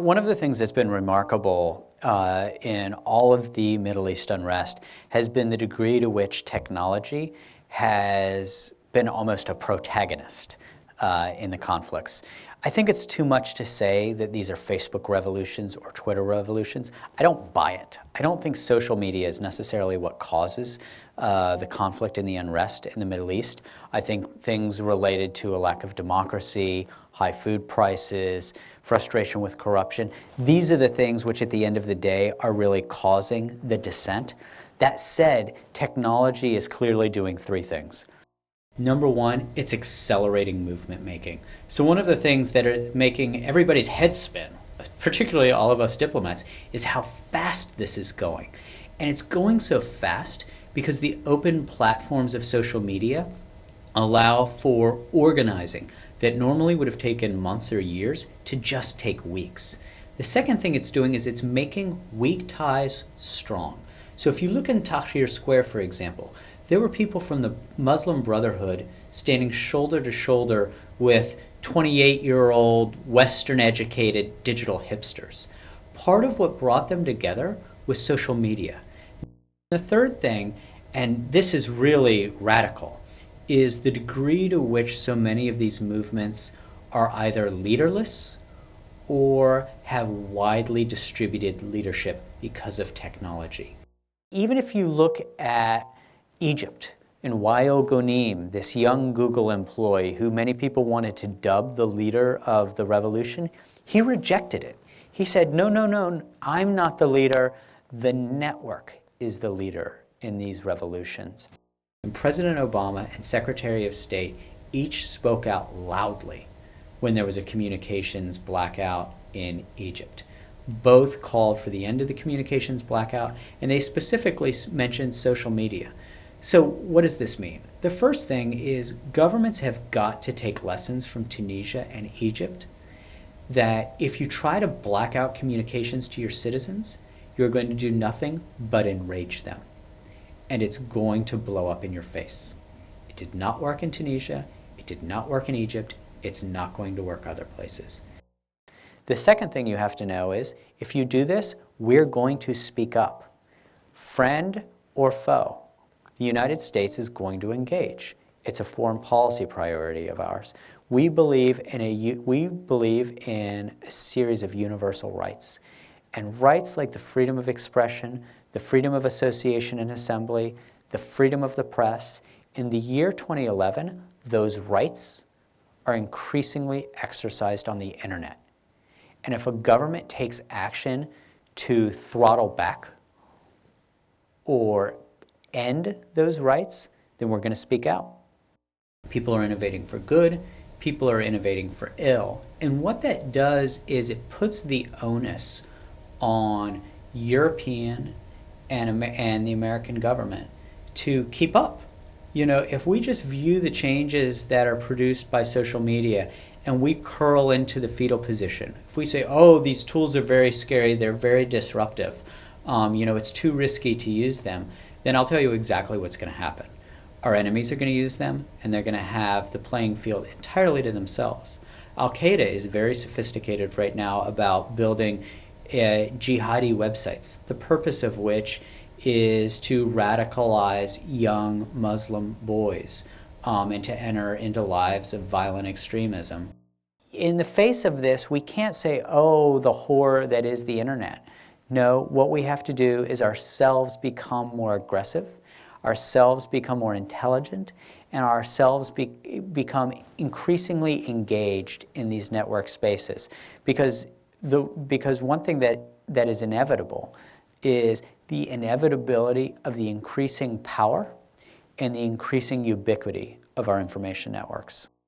One of the things that's been remarkable in all of the Middle East unrest has been the degree to which technology has been almost a protagonist in the conflicts. I think it's too much to say that these are Facebook revolutions or Twitter revolutions. I don't buy it. I don't think social media is necessarily what causes the conflict and the unrest in the Middle East. I think things related to a lack of democracy, high food prices, frustration with corruption, these are the things which at the end of the day are really causing the dissent. That said, technology is clearly doing three things. Number one, it's accelerating movement making. So one of the things that are making everybody's head spin, particularly all of us diplomats, is how fast this is going. And it's going so fast because the open platforms of social media allow for organizing that normally would have taken months or years to just take weeks. The second thing it's doing is it's making weak ties strong. So if you look in Tahrir Square, for example, there were people from the Muslim Brotherhood standing shoulder to shoulder with 28-year-old Western-educated digital hipsters. Part of what brought them together was social media. The third thing, and this is really radical, is the degree to which so many of these movements are either leaderless or have widely distributed leadership because of technology. Even if you look at Egypt and Wael Ghonim, this young Google employee who many people wanted to dub the leader of the revolution, he rejected it. He said, no, I'm not the leader. The network is the leader in these revolutions. And President Obama and Secretary of State each spoke out loudly when there was a communications blackout in Egypt. Both called for the end of the communications blackout, and they specifically mentioned social media. So what does this mean? The first thing is governments have got to take lessons from Tunisia and Egypt that if you try to black out communications to your citizens, you're going to do nothing but enrage them. And it's going to blow up in your face. It did not work in Tunisia. It did not work in Egypt. It's not going to work other places. The second thing you have to know is if you do this, we're going to speak up. Friend or foe, the United States is going to engage. It's a foreign policy priority of ours. We believe in a series of universal rights. And rights like the freedom of expression, the freedom of association and assembly, the freedom of the press. In the year 2011, those rights are increasingly exercised on the internet. And if a government takes action to throttle back or end those rights, then we're going to speak out. People are innovating for good. People are innovating for ill. And what that does is it puts the onus on European and the American government to keep up. You know, if we just view the changes that are produced by social media and we curl into the fetal position, if we say, oh, these tools are very scary, they're very disruptive, it's too risky to use them, then I'll tell you exactly what's going to happen. Our enemies are going to use them, and they're going to have the playing field entirely to themselves. Al-Qaeda is very sophisticated right now about building jihadi websites, the purpose of which is to radicalize young Muslim boys and to enter into lives of violent extremism. In the face of this, we can't say, oh, the horror that is the internet. No, what we have to do is ourselves become more aggressive, ourselves become more intelligent, and ourselves become increasingly engaged in these network spaces. Because one thing that is inevitable is the inevitability of the increasing power and the increasing ubiquity of our information networks.